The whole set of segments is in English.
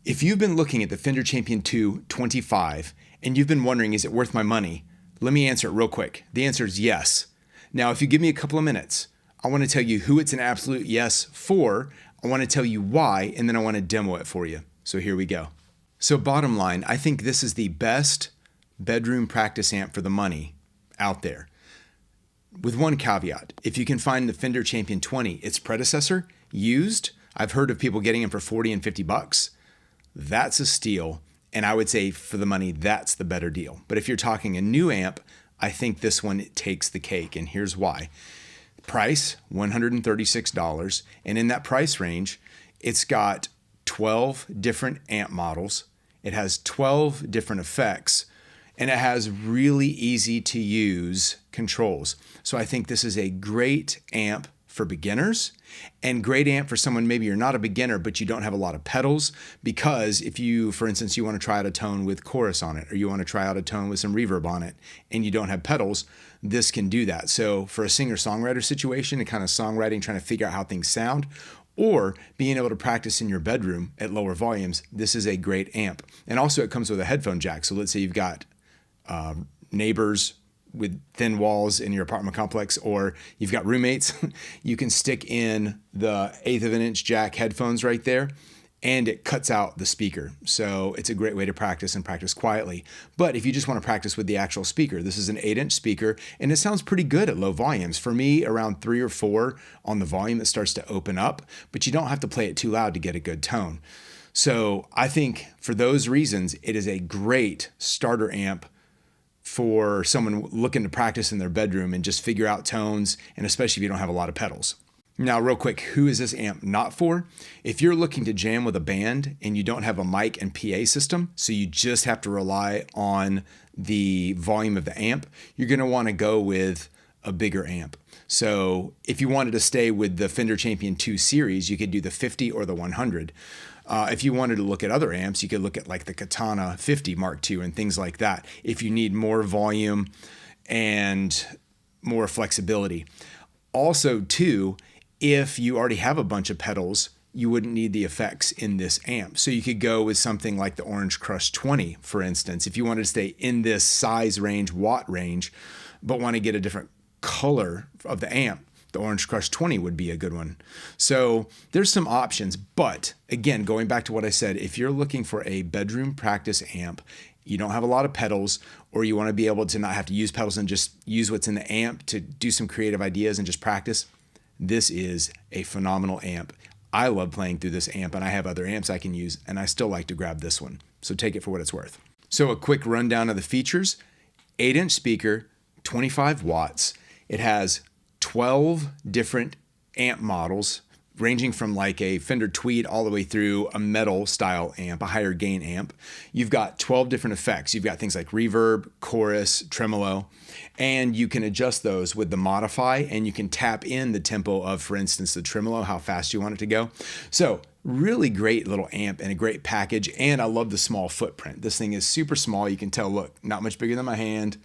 If you've been looking at the Fender Champion 2 25 and you've been wondering, is it worth my money? Let me answer it real quick. The answer is yes. Now, if you give me a couple of minutes, I want to tell you who it's an absolute yes for. I want to tell you why, and then I want to demo it for you. So here we go. So bottom line, I think this is the best bedroom practice amp for the money out there. With one caveat, if you can find the Fender Champion 20, its predecessor, used, I've heard of people getting them for 40 and 50 bucks. That's a steal. And I would say for the money, that's the better deal. But if you're talking a new amp, I think this one takes the cake. And here's why. Price, $136. And in that price range, it's got 12 different amp models. It has 12 different effects. And it has really easy to use controls. So I think this is a great amp for beginners and great amp for someone, maybe you're not a beginner, but you don't have a lot of pedals, because if you, for instance, you want to try out a tone with chorus on it, or you want to try out a tone with some reverb on it, and you don't have pedals, this can do that. So for a singer-songwriter situation and kind of songwriting, trying to figure out how things sound, or being able to practice in your bedroom at lower volumes, this is a great amp. And also it comes with a headphone jack. So let's say you've got neighbors with thin walls in your apartment complex, or you've got roommates, you can stick in the 1/8 of an inch jack headphones right there, and it cuts out the speaker. So it's a great way to practice and practice quietly. But if you just want to practice with the actual speaker, this is an 8-inch speaker, and it sounds pretty good at low volumes. For me, around 3 or 4 on the volume, it starts to open up, but you don't have to play it too loud to get a good tone. So I think for those reasons, it is a great starter amp for someone looking to practice in their bedroom and just figure out tones, and especially if you don't have a lot of pedals. Now, real quick, who is this amp not for? If you're looking to jam with a band and you don't have a mic and PA system, so you just have to rely on the volume of the amp, you're going to want to go with a bigger amp. So if you wanted to stay with the Fender Champion 2 series, you could do the 50 or the 100. If you wanted to look at other amps, you could look at like the Katana 50 Mark II and things like that, if you need more volume and more flexibility. Also, too, if you already have a bunch of pedals, you wouldn't need the effects in this amp. So you could go with something like the Orange Crush 20, for instance, if you wanted to stay in this size range, watt range, but want to get a different color of the amp. The Orange Crush 20 would be a good one. So there's some options, but again, going back to what I said, if you're looking for a bedroom practice amp, you don't have a lot of pedals, or you want to be able to not have to use pedals and just use what's in the amp to do some creative ideas and just practice, this is a phenomenal amp. I love playing through this amp, and I have other amps I can use, and I still like to grab this one. So take it for what it's worth. So a quick rundown of the features: 8-inch speaker, 25 watts. It has 12 different amp models, ranging from like a Fender Tweed all the way through a metal style amp, a higher gain amp. You've got 12 different effects. You've got things like reverb, chorus, tremolo, and you can adjust those with the modify, and you can tap in the tempo of, for instance, the tremolo, how fast you want it to go. So really great little amp and a great package. And I love the small footprint. This thing is super small. You can tell, look, not much bigger than my hand.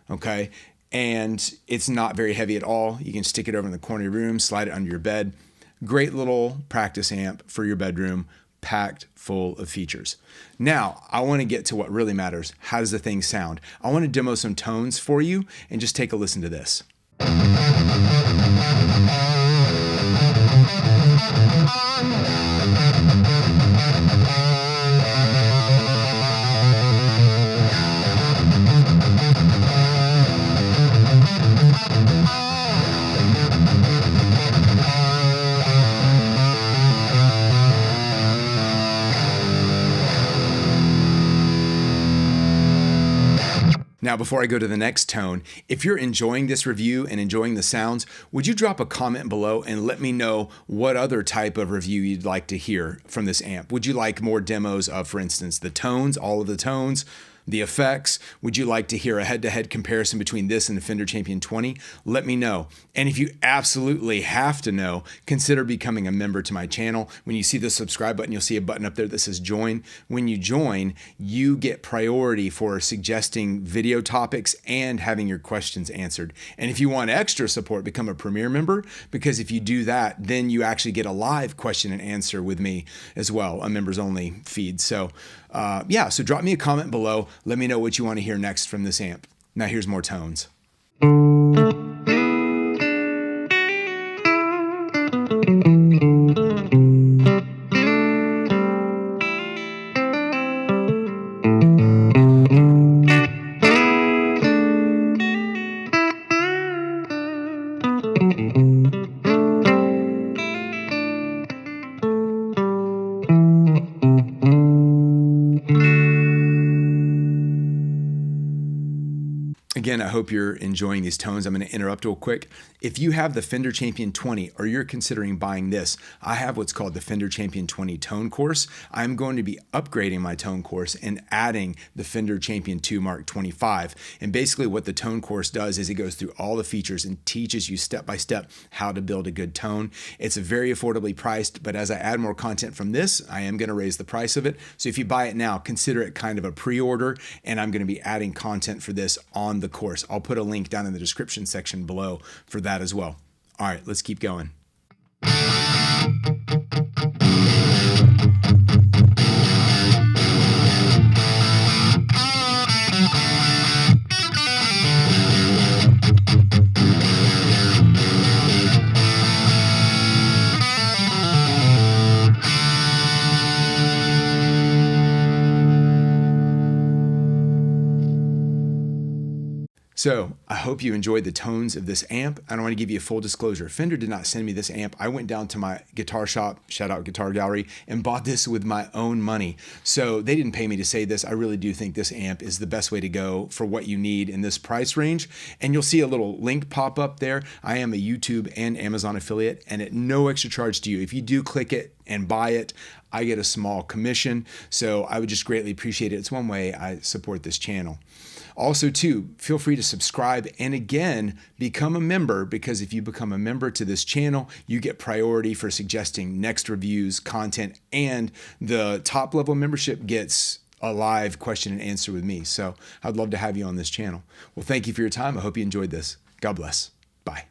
Okay. And it's not very heavy at all. You can stick it over in the corner of your room, slide it under your bed. Great little practice amp for your bedroom, packed full of features. Now, I want to get to what really matters. How does the thing sound? I want to demo some tones for you and just take a listen to this. Now, before I go to the next tone, if you're enjoying this review and enjoying the sounds, would you drop a comment below and let me know what other type of review you'd like to hear from this amp? Would you like more demos of, for instance, the tones, all of the tones, The effects, would you like to hear a head-to-head comparison between this and the Fender Champion 20? Let me know. And if you absolutely have to know, consider becoming a member to my channel. When you see the subscribe button, you'll see a button up there that says join. When you join, you get priority for suggesting video topics and having your questions answered. And if you want extra support, become a premier member, because if you do that, then you actually get a live question and answer with me as well, a members only feed. So so drop me a comment below. Let me know what you want to hear next from this amp. Now here's more tones. Again, I hope you're enjoying these tones. I'm going to interrupt real quick. If you have the Fender Champion 20 or you're considering buying this, I have what's called the Fender Champion 20 tone course. I'm going to be upgrading my tone course and adding the Fender Champion 2 Mark 25. And basically what the tone course does is it goes through all the features and teaches you step by step how to build a good tone. It's very affordably priced, but as I add more content from this, I am going to raise the price of it. So if you buy it now, consider it kind of a pre-order, and I'm going to be adding content for this on the course. I'll put a link down in the description section below for that as well. All right, let's keep going. So I hope you enjoyed the tones of this amp. I don't want to give you a full disclosure. Fender did not send me this amp. I went down to my guitar shop, shout out Guitar Gallery, and bought this with my own money. So they didn't pay me to say this. I really do think this amp is the best way to go for what you need in this price range. And you'll see a little link pop up there. I am a YouTube and Amazon affiliate, and at no extra charge to you. If you do click it and buy it, I get a small commission. So I would just greatly appreciate it. It's one way I support this channel. Also, too, feel free to subscribe and again, become a member, because if you become a member to this channel, you get priority for suggesting next reviews, content, and the top level membership gets a live question and answer with me. So I'd love to have you on this channel. Well, thank you for your time. I hope you enjoyed this. God bless. Bye.